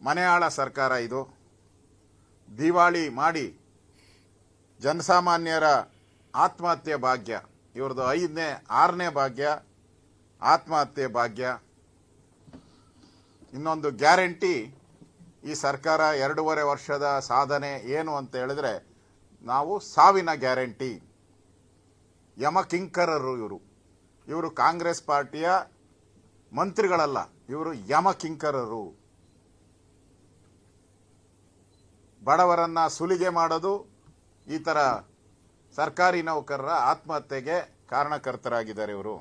ಮನೆಯಾಳ ಸರ್ಕಾರ ಇದು. ದಿವಾಳಿ ಮಾಡಿ ಜನಸಾಮಾನ್ಯರ ಆತ್ಮಹತ್ಯೆ ಭಾಗ್ಯ, ಇವ್ರದ್ದು 5ನೇ 6ನೇ ಭಾಗ್ಯ ಆತ್ಮಹತ್ಯೆ ಭಾಗ್ಯ. ಇನ್ನೊಂದು ಗ್ಯಾರಂಟಿ, ಈ ಸರ್ಕಾರ 2.5 ವರ್ಷದ ಸಾಧನೆ ಏನು ಅಂತ ಹೇಳಿದ್ರೆ ನಾವು ಸಾವಿನ ಗ್ಯಾರಂಟಿ. ಯಮಕಿಂಕರರು ಇವರು ಕಾಂಗ್ರೆಸ್ ಪಾರ್ಟಿಯ ಮಂತ್ರಿಗಳಲ್ಲ, ಇವರು ಯಮಕಿಂಕರರು. ಬಡವರನ್ನ ಸುಲಿಗೆ ಮಾಡೋದು, ಈ ಥರ ಸರ್ಕಾರಿ ನೌಕರರ ಆತ್ಮಹತ್ಯೆಗೆ ಕಾರಣಕರ್ತರಾಗಿದ್ದಾರೆ ಇವರು.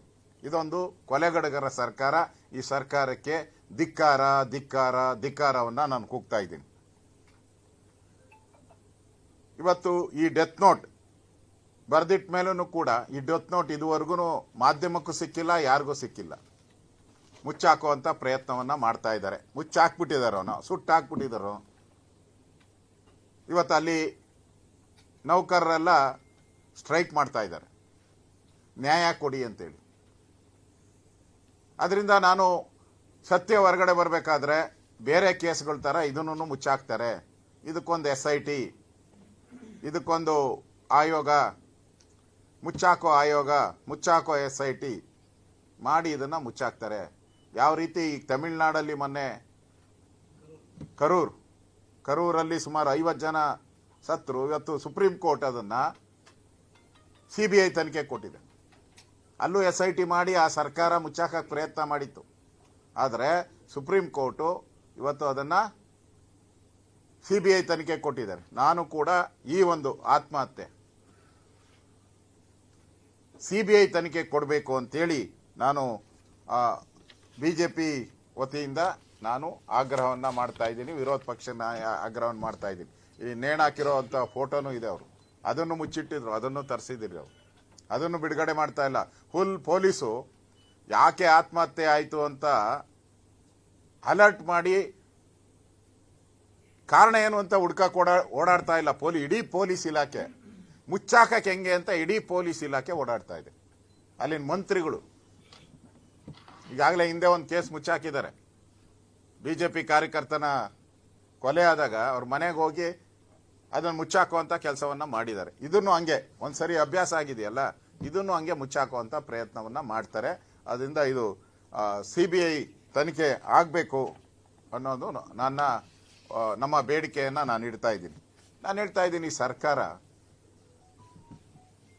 ಇದೊಂದು ಕೊಲೆಗಡಗರ ಸರ್ಕಾರ. ಈ ಸರ್ಕಾರಕ್ಕೆ ಧಿಕ್ಕಾರ ಧಿಕ್ಕಾರ ಧಿಕ್ಕಾರವನ್ನು ನಾನು ಕೂಗ್ತಾ ಇದ್ದೀನಿ. ಇವತ್ತು ಈ ಡೆತ್ ನೋಟ್ ಬರ್ದಿಟ್ಟ ಮೇಲೂ ಕೂಡ ಈ ಡೆತ್ ನೋಟ್ ಇದುವರೆಗೂ ಮಾಧ್ಯಮಕ್ಕೂ ಸಿಕ್ಕಿಲ್ಲ, ಯಾರಿಗೂ ಸಿಕ್ಕಿಲ್ಲ. ಮುಚ್ಚಾಕುವಂಥ ಪ್ರಯತ್ನವನ್ನು ಮಾಡ್ತಾ ಇದ್ದಾರೆ. ಮುಚ್ಚಾಕ್ಬಿಟ್ಟಿದ್ದಾರೆ, ಅವನು ಸುಟ್ಟಾಕ್ಬಿಟ್ಟಿದ್ದಾರೆ. ಇವತ್ತು ಅಲ್ಲಿ ನೌಕರರೆಲ್ಲ ಸ್ಟ್ರೈಕ್ ಮಾಡ್ತಾ ಇದ್ದಾರೆ, ನ್ಯಾಯ ಕೊಡಿ ಅಂತೇಳಿ. ಅದರಿಂದ ನಾನು ಸತ್ಯ ಹೊರಗಡೆ ಬರಬೇಕಾದ್ರೆ ಬೇರೆ ಕೇಸ್ಗಳ ಥರ ಇದನ್ನು ಮುಚ್ಚಾಕ್ತಾರೆ. ಇದಕ್ಕೊಂದು SIT, ಇದಕ್ಕೊಂದು ಆಯೋಗ, ಮುಚ್ಚಾಕೋ ಆಯೋಗ, ಮುಚ್ಚಾಕೋ SIT ಮಾಡಿ ಇದನ್ನು ಮುಚ್ಚಾಕ್ತಾರೆ. ಯಾವ ರೀತಿ ಈಗ ತಮಿಳ್ನಾಡಲ್ಲಿ ಮೊನ್ನೆ ಕರೂರಲ್ಲಿ ಸುಮಾರು 50 ಜನ ಸತ್ರು. ಇವತ್ತು ಸುಪ್ರೀಂ ಕೋರ್ಟ್ ಅದನ್ನು CBI ತನಿಖೆ ಕೊಟ್ಟಿದೆ. ಅಲ್ಲೂ SIT ಮಾಡಿ ಆ ಸರ್ಕಾರ ಮುಚ್ಚಾಕಕ್ಕೆ ಪ್ರಯತ್ನ ಮಾಡಿತ್ತು. ಆದರೆ ಸುಪ್ರೀಂ ಕೋರ್ಟು ಇವತ್ತು ಅದನ್ನು CBI ತನಿಖೆ ಕೊಟ್ಟಿದ್ದಾರೆ. ನಾನು ಕೂಡ ಈ ಒಂದು ಆತ್ಮಹತ್ಯೆ CBI ತನಿಖೆ ಕೊಡಬೇಕು ಅಂತೇಳಿ ನಾನು BJP ವತಿಯಿಂದ ನಾನು ಆಗ್ರಹವನ್ನು ಮಾಡ್ತಾ ಇದ್ದೀನಿ, ವಿರೋಧ ಪಕ್ಷನ ಆಗ್ರಹವನ್ನು ಮಾಡ್ತಾ ಇದ್ದೀನಿ. ಈ ನೇಣಾಕಿರೋವಂಥ ಫೋಟೋನೂ ಇದೆ, ಅವರು ಅದನ್ನು ಮುಚ್ಚಿಟ್ಟಿದ್ರು, ಅದನ್ನು ತರಿಸಿದ್ರು, ಅವರು ಅದನ್ನು ಬಿಡುಗಡೆ ಮಾಡ್ತಾ ಇಲ್ಲ. ಫುಲ್ ಪೊಲೀಸು ಯಾಕೆ ಆತ್ಮಹತ್ಯೆ ಆಯಿತು ಅಂತ ಅಲರ್ಟ್ ಮಾಡಿ ಕಾರಣ ಏನು ಅಂತ ಓಡಾಡ್ತಾ ಇಲ್ಲ. ಇಡೀ ಪೊಲೀಸ್ ಇಲಾಖೆ ಮುಚ್ಚಾಕಕ್ಕೆ ಹೆಂಗೆ ಅಂತ ಇಡೀ ಪೊಲೀಸ್ ಇಲಾಖೆ ಓಡಾಡ್ತಾ ಇದೆ. ಅಲ್ಲಿನ ಮಂತ್ರಿಗಳು ಈಗಾಗಲೇ ಹಿಂದೆ ಒಂದು ಕೇಸ್ ಮುಚ್ಚಾಕಿದ್ದಾರೆ. BJP ಕಾರ್ಯಕರ್ತನ ಕೊಲೆ ಆದಾಗ ಅವ್ರ ಮನೆಗೆ ಹೋಗಿ ಅದನ್ನು ಮುಚ್ಚಾಕುವಂಥ ಕೆಲಸವನ್ನು ಮಾಡಿದ್ದಾರೆ. ಇದನ್ನು ಹಂಗೆ ಒಂದ್ಸರಿ ಅಭ್ಯಾಸ ಆಗಿದೆಯಲ್ಲ, ಇದನ್ನು ಹಂಗೆ ಮುಚ್ಚಾಕುವಂಥ ಪ್ರಯತ್ನವನ್ನು ಮಾಡ್ತಾರೆ. ಅದರಿಂದ ಇದು CBI ತನಿಖೆ ಆಗಬೇಕು ಅನ್ನೋದು ನಮ್ಮ ಬೇಡಿಕೆಯನ್ನು ನಾನು ಇಡ್ತಾ ಇದ್ದೀನಿ. ನಾನು ಹೇಳ್ತಾ ಇದ್ದೀನಿ, ಈ ಸರ್ಕಾರ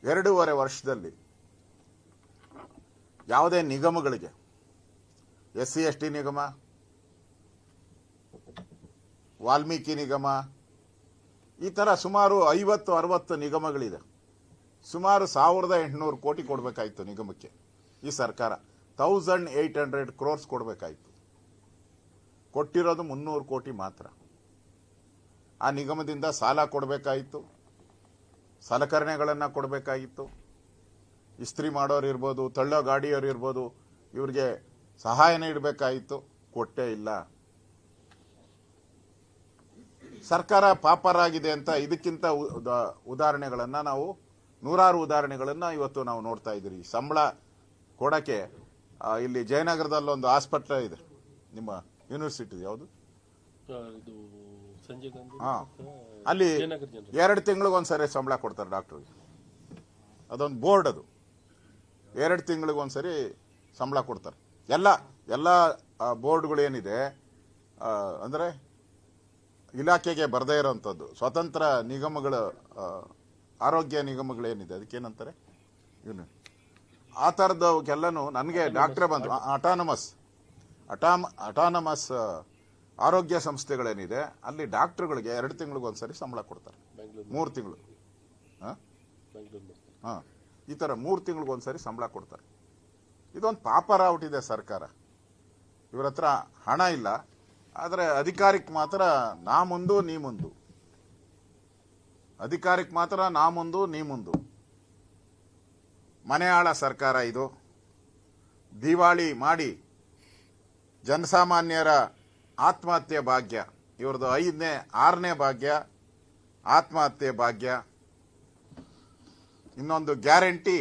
2.5 ವರ್ಷದಲ್ಲಿ ಯಾವುದೇ ನಿಗಮಗಳಿಗೆ, SC/ST ನಿಗಮ, ವಾಲ್ಮೀಕಿ ನಿಗಮ, ಈ ಥರ ಸುಮಾರು 50-60 ನಿಗಮಗಳಿದೆ. ಸುಮಾರು 1800 ಕೋಟಿ ಕೊಡಬೇಕಾಯಿತು ನಿಗಮಕ್ಕೆ. ಈ ಸರ್ಕಾರ 1800 crores ಕೊಡಬೇಕಾಯಿತು. ಕೊಟ್ಟಿರೋದು 300 ಕೋಟಿ ಮಾತ್ರ. ಆ ನಿಗಮದಿಂದ ಸಾಲ ಕೊಡಬೇಕಾಯಿತು, ಸಲಕರಣೆಗಳನ್ನು ಕೊಡಬೇಕಾಗಿತ್ತು. ಇಸ್ತ್ರಿ ಮಾಡೋರು ಇರ್ಬೋದು, ತಳ್ಳೋ ಗಾಡಿಯವರು ಇರ್ಬೋದು, ಇವ್ರಿಗೆ ಸಹಾಯನ ಇಡಬೇಕಾಯಿತು. ಕೊಟ್ಟೇ ಇಲ್ಲ. ಸರ್ಕಾರ ಪಾಪರಾಗಿದೆ ಅಂತ ಇದಕ್ಕಿಂತ ಉದಾಹರಣೆಗಳನ್ನು ನಾವು ನೂರಾರು ಉದಾಹರಣೆಗಳನ್ನು ಇವತ್ತು ನಾವು ನೋಡ್ತಾ ಇದ್ದೀರಿ. ಸಂಬಳ ಕೊಡೋಕ್ಕೆ ಇಲ್ಲಿ ಜಯನಗರದಲ್ಲಿ ಒಂದು ಆಸ್ಪತ್ರೆ ಇದೆ, ನಿಮ್ಮ ಯೂನಿವರ್ಸಿಟಿ ಯಾವುದು, ಅಲ್ಲಿ 2 ತಿಂಗಳಿಗೊಂದ್ಸರಿ ಸಂಬಳ ಕೊಡ್ತಾರೆ ಡಾಕ್ಟ್ರಿಗೆ. ಅದೊಂದು ಬೋರ್ಡ್, ಅದು 2 ತಿಂಗಳಿಗೊಂದ್ಸರಿ ಸಂಬಳ ಕೊಡ್ತಾರೆ. ಎಲ್ಲ ಬೋರ್ಡ್ಗಳು ಏನಿದೆ ಅಂದರೆ ಇಲಾಖೆಗೆ ಬರದೇ ಇರೋವಂಥದ್ದು ಸ್ವತಂತ್ರ ನಿಗಮಗಳು, ಆರೋಗ್ಯ ನಿಗಮಗಳೇನಿದೆ ಅದಕ್ಕೇನಂತಾರೆ ಇವನು, ಆ ಥರದವಕ್ಕೆಲ್ಲನೂ ನನಗೆ ಡಾಕ್ಟ್ರೇ ಬಂದು ಅಟಾನಮಸ್ ಆರೋಗ್ಯ ಸಂಸ್ಥೆಗಳೇನಿದೆ ಅಲ್ಲಿ ಡಾಕ್ಟ್ರುಗಳಿಗೆ 2 ತಿಂಗಳಿಗೊಂದ್ಸರಿ ಸಂಬಳ ಕೊಡ್ತಾರೆ. 3 ತಿಂಗಳು, ಈ ಥರ 3 ತಿಂಗಳಿಗೊಂದ್ಸರಿ ಸಂಬಳ ಕೊಡ್ತಾರೆ. ಇದೊಂದು ಪಾಪರ ಔಟಿದೆ ಸರ್ಕಾರ. ಇವ್ರ ಹತ್ರ ಹಣ ಇಲ್ಲ, ಆದರೆ ಅಧಿಕಾರಕ್ಕೆ ಮಾತ್ರ ನಾ ಮುಂದು ನೀ ಮುಂದು, ಅಧಿಕಾರಕ್ಕೆ ಮಾತ್ರ ನಾ ಮುಂದು ನೀ ಮುಂದು. ಮನೆಯಾಳ ಸರ್ಕಾರ ಇದು. ದಿವಾಳಿ ಮಾಡಿ ಜನಸಾಮಾನ್ಯರ ಆತ್ಮಹತ್ಯೆ ಭಾಗ್ಯ, ಇವ್ರದ್ದು 5ನೇ 6ನೇ ಭಾಗ್ಯ ಆತ್ಮಹತ್ಯೆ ಭಾಗ್ಯ. ಇನ್ನೊಂದು ಗ್ಯಾರಂಟಿ,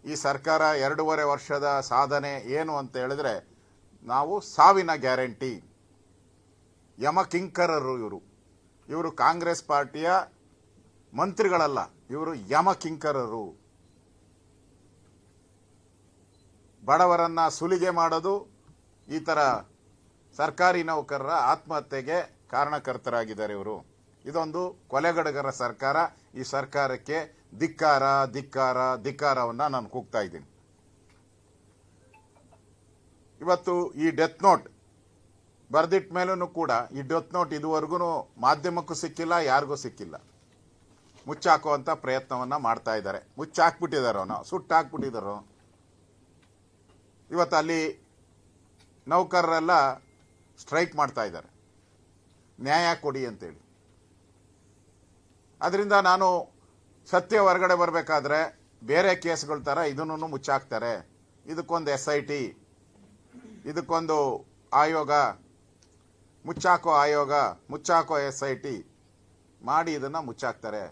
ಈ ಸರ್ಕಾರ 2.5 ವರ್ಷದ ಸಾಧನೆ ಏನು ಅಂತ ಹೇಳಿದ್ರೆ ನಾವು ಸಾವಿನ ಗ್ಯಾರಂಟಿ. ಯಮಕಿಂಕರರು ಇವರು ಕಾಂಗ್ರೆಸ್ ಪಾರ್ಟಿಯ ಮಂತ್ರಿಗಳಲ್ಲ, ಇವರು ಯಮಕಿಂಕರರು. ಬಡವರನ್ನ ಸುಲಿಗೆ ಮಾಡೋದು, ಈ ತರ ಸರ್ಕಾರಿ ನೌಕರರ ಆತ್ಮಹತ್ಯೆಗೆ ಕಾರಣಕರ್ತರಾಗಿದ್ದಾರೆ ಇವರು. ಇದೊಂದು ಕೊಲೆಗಡಗರ ಸರ್ಕಾರ. ಈ ಸರ್ಕಾರಕ್ಕೆ ಧಿಕ್ಕಾರ ಧಿಕ್ಕಾರ ಧಿಕ್ಕಾರವನ್ನ ನಾನು ಕೂಗ್ತಾ ಇದ್ದೀನಿ. ಇವತ್ತು ಈ ಡೆತ್ ನೋಟ್ ಬರ್ದಿಟ್ಟ ಮೇಲೂ ಕೂಡ ಈ ಡೆತ್ ನೋಟ್ ಇದುವರೆಗೂ ಮಾಧ್ಯಮಕ್ಕೂ ಸಿಕ್ಕಿಲ್ಲ, ಯಾರಿಗೂ ಸಿಕ್ಕಿಲ್ಲ. ಮುಚ್ಚಾಕುವಂತ ಪ್ರಯತ್ನವನ್ನ ಮಾಡ್ತಾ ಇದ್ದಾರೆ. ಮುಚ್ಚಾಕ್ಬಿಟ್ಟಿದಾರೋ, ಸುಟ್ಟಾಕ್ಬಿಟ್ಟಿದಾರೋ. ಇವತ್ತು ಅಲ್ಲಿ ನೌಕರರೆಲ್ಲ ಸ್ಟ್ರೈಕ್ ಮಾಡ್ತಾ ಇದ್ದಾರೆ, ನ್ಯಾಯ ಕೊಡಿ ಅಂತೇಳಿ. ಅದರಿಂದ ನಾನು ಸತ್ಯ ಹೊರಗಡೆ ಬರಬೇಕಾದ್ರೆ ಬೇರೆ ಕೇಸ್ಗಳ ಥರ ಇದನ್ನು ಮುಚ್ಚಾಕ್ತಾರೆ. ಇದಕ್ಕೊಂದು SIT, ಇದಕ್ಕೊಂದು ಆಯೋಗ, ಮುಚ್ಚಾಕೋ ಆಯೋಗ, ಮುಚ್ಚಾಕೋ SIT ಮಾಡಿ ಇದನ್ನ ಮುಚ್ಚಾಕ್ತಾರೆ.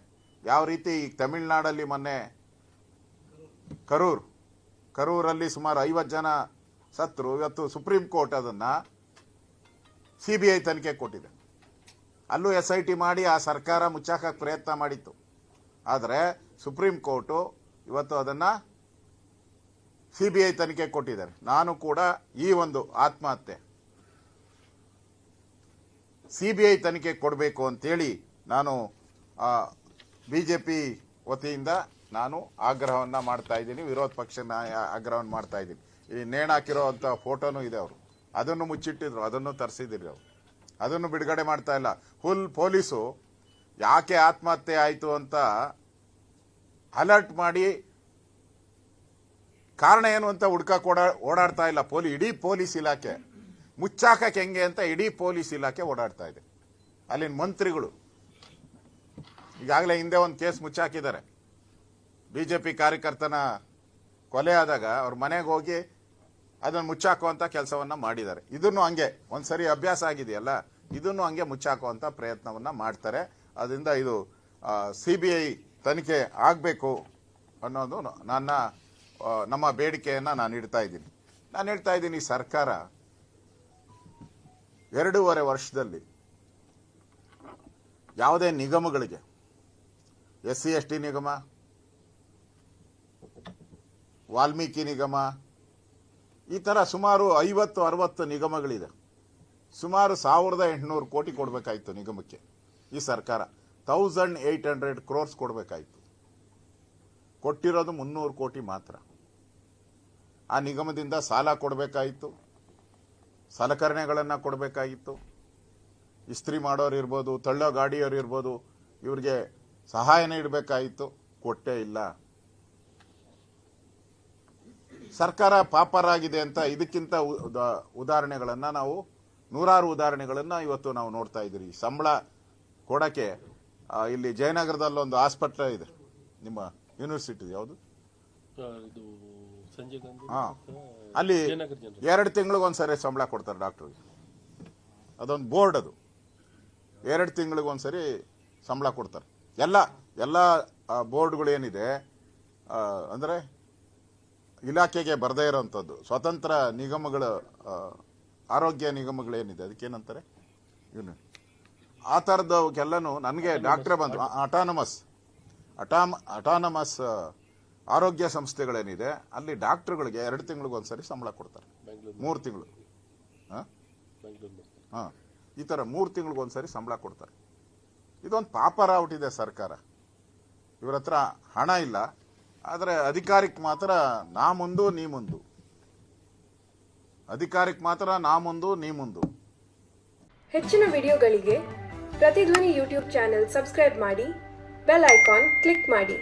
ಯಾವ ರೀತಿ ಈಗ ತಮಿಳುನಾಡಲ್ಲಿ ಮೊನ್ನೆ ಕರೂರಲ್ಲಿ ಸುಮಾರು 50 ಜನ ಸತ್ರು. ಇವತ್ತು ಸುಪ್ರೀಂ ಕೋರ್ಟ್ ಅದನ್ನ CBI ತನಿಖೆ ಕೊಟ್ಟಿದೆ. ಅಲ್ಲೂ SIT ಮಾಡಿ ಆ ಸರ್ಕಾರ ಮುಚ್ಚಾಕಕ್ಕೆ ಪ್ರಯತ್ನ ಮಾಡಿತ್ತು. ಆದರೆ ಸುಪ್ರೀಂ ಕೋರ್ಟು ಇವತ್ತು ಅದನ್ನ CBI ತನಿಖೆ ಕೊಟ್ಟಿದ್ದಾರೆ. ನಾನು ಕೂಡ ಈ ಒಂದು ಆತ್ಮಹತ್ಯೆ CBI ತನಿಖೆ ಕೊಡಬೇಕು ಅಂತೇಳಿ ನಾನು ಬಿಜೆಪಿ ವತಿಯಿಂದ ನಾನು ಆಗ್ರಹವನ್ನ ಮಾಡ್ತಾ ಇದ್ದೀನಿ, ವಿರೋಧ ಪಕ್ಷ ಆಗ್ರಹವನ್ನು ಮಾಡ್ತಾ ಇದ್ದೀನಿ. ಈ ನೇಣಾಕಿರೋಂಥ ಫೋಟೋನು ಇದೆ, ಅವರು ಅದನ್ನು ಮುಚ್ಚಿಟ್ಟಿದ್ರು, ಅದನ್ನು ತರಿಸಿದಿರಿ, ಅವರು ಅದನ್ನು ಬಿಡುಗಡೆ ಮಾಡ್ತಾ ಇಲ್ಲ. ಪೊಲೀಸು ಯಾಕೆ ಆತ್ಮಹತ್ಯೆ ಆಯಿತು ಅಂತ ಅಲರ್ಟ್ ಮಾಡಿ ಕಾರಣ ಏನು ಅಂತ ಹುಡ್ಕಕ್ಕೆ ಓಡಾಡ್ತಾ ಇಲ್ಲ. ಇಡೀ ಪೊಲೀಸ್ ಇಲಾಖೆ ಮುಚ್ಚಾಕಕ್ಕೆ ಹೆಂಗೆ ಅಂತ ಇಡೀ ಪೊಲೀಸ್ ಇಲಾಖೆ ಓಡಾಡ್ತಾ ಇದೆ. ಅಲ್ಲಿನ ಮಂತ್ರಿಗಳು ಈಗಾಗಲೇ ಹಿಂದೆ ಒಂದು ಕೇಸ್ ಮುಚ್ಚಾಕಿದ್ದಾರೆ. ಬಿಜೆಪಿ ಕಾರ್ಯಕರ್ತನ ಕೊಲೆ ಆದಾಗ ಅವ್ರ ಮನೆಗೆ ಹೋಗಿ ಅದನ್ನು ಮುಚ್ಚಾಕುವಂತ ಕೆಲಸವನ್ನ ಮಾಡಿದ್ದಾರೆ. ಇದನ್ನು ಹಂಗೆ ಒಂದ್ಸರಿ ಅಭ್ಯಾಸ ಆಗಿದೆಯಲ್ಲ, ಇದನ್ನು ಹಂಗೆ ಮುಚ್ಚಾಕುವಂತ ಪ್ರಯತ್ನವನ್ನ ಮಾಡ್ತಾರೆ. ಅದರಿಂದ ಇದು CBI ತನಿಖೆ ಆಗಬೇಕು ಅನ್ನೋದು ನಮ್ಮ ಬೇಡಿಕೆಯನ್ನ ನಾನು ಇಡ್ತಾ ಇದ್ದೀನಿ. ನಾನು ಹೇಳ್ತಾ ಇದ್ದೀನಿ, ಸರ್ಕಾರ 2.5 ವರ್ಷದಲ್ಲಿ ಯಾವುದೇ ನಿಗಮಗಳಿಗೆ, SC ST ನಿಗಮ, ವಾಲ್ಮೀಕಿ ನಿಗಮ, ಈ ತರ ಸುಮಾರು 50-60 ನಿಗಮಗಳಿದೆ. ಸುಮಾರು 1800 ಕೋಟಿ ಕೊಡಬೇಕಾಯಿತು ನಿಗಮಕ್ಕೆ. ಈ ಸರ್ಕಾರ 1800 crores ಕೊಡಬೇಕಾಯಿತು. ಕೊಟ್ಟಿರೋದು 300 ಕೋಟಿ ಮಾತ್ರ. ಆ ನಿಗಮದಿಂದ ಸಾಲ ಕೊಡಬೇಕಾಯಿತು, ಸಲಕರಣೆಗಳನ್ನು ಕೊಡಬೇಕಾಗಿತ್ತು. ಇಸ್ತ್ರಿ ಮಾಡೋರು ಇರ್ಬೋದು, ತಳ್ಳೋ ಗಾಡಿಯವರು ಇರ್ಬೋದು, ಇವ್ರಿಗೆ ಸಹಾಯನ ಇಡಬೇಕಾಯಿತು. ಕೊಟ್ಟೇ ಇಲ್ಲ. ಸರ್ಕಾರ ಪಾಪರಾಗಿದೆ ಅಂತ ಇದಕ್ಕಿಂತ ಉದಾಹರಣೆಗಳನ್ನ ನಾವು ನೂರಾರು ಉದಾಹರಣೆಗಳನ್ನ ಇವತ್ತು ನಾವು ನೋಡ್ತಾ ಇದ್ದೀರಿ. ಸಂಬಳ ಕೊಡಕ್ಕೆ ಇಲ್ಲಿ ಜಯನಗರದಲ್ಲಿ ಒಂದು ಆಸ್ಪತ್ರೆ ಇದೆ, ನಿಮ್ಮ ಯೂನಿವರ್ಸಿಟಿ ಯಾವುದು, ಅಲ್ಲಿ 2 ತಿಂಗಳಿಗೊಂದ್ಸರಿ ಸಂಬಳ ಕೊಡ್ತಾರೆ ಡಾಕ್ಟರ್ಗೆ. ಅದೊಂದು ಬೋರ್ಡ್, ಅದು 2 ತಿಂಗಳಿಗೊಂದ್ಸರಿ ಸಂಬಳ ಕೊಡ್ತಾರೆ. ಎಲ್ಲ ಬೋರ್ಡ್ಗಳು ಏನಿದೆ ಅಂದ್ರೆ ಇಲಾಖೆಗೆ ಬರದೇ ಇರೋಂಥದ್ದು ಸ್ವತಂತ್ರ ನಿಗಮಗಳ, ಆರೋಗ್ಯ ನಿಗಮಗಳೇನಿದೆ ಅದಕ್ಕೇನಂತಾರೆ ಇವನು, ಆ ಥರದವಕ್ಕೆಲ್ಲನೂ ನನಗೆ ಡಾಕ್ಟ್ರೇ ಬಂದು ಅಟಾನಮಸ್ ಆರೋಗ್ಯ ಸಂಸ್ಥೆಗಳೇನಿದೆ ಅಲ್ಲಿ ಡಾಕ್ಟರ್ಗಳಿಗೆ 2 ತಿಂಗಳಿಗೊಂದ್ಸರಿ ಸಂಬಳ ಕೊಡ್ತಾರೆ. 3 ತಿಂಗಳು, ಈ ಥರ 3 ತಿಂಗಳಿಗೊಂದ್ಸರಿ ಸಂಬಳ ಕೊಡ್ತಾರೆ. ಇದೊಂದು ಪಾಪರಾಗ್ಬಿಟ್ಟಿದೆ ಸರ್ಕಾರ. ಇವ್ರ ಹತ್ರ ಹಣ ಇಲ್ಲ, ಆದರೆ ಅಧಿಕಾರಕ್ಕೆ ಮಾತ್ರ ನಾ ಮುಂದು ನೀ ಮುಂದು, ಅಧಿಕಾರಕ್ಕೆ ಮಾತ್ರ ನಾ ಮುಂದು ನೀ ಮುಂದು. ಹೆಚ್ಚಿನ ವಿಡಿಯೋಗಳಿಗೆ ಪ್ರತಿಧ್ವನಿ ಯೂಟ್ಯೂಬ್ ಚಾನೆಲ್ ಸಬ್ಸ್ಕ್ರೈಬ್ ಮಾಡಿ, ಬೆಲ್ ಐಕಾನ್ ಕ್ಲಿಕ್ ಮಾಡಿ.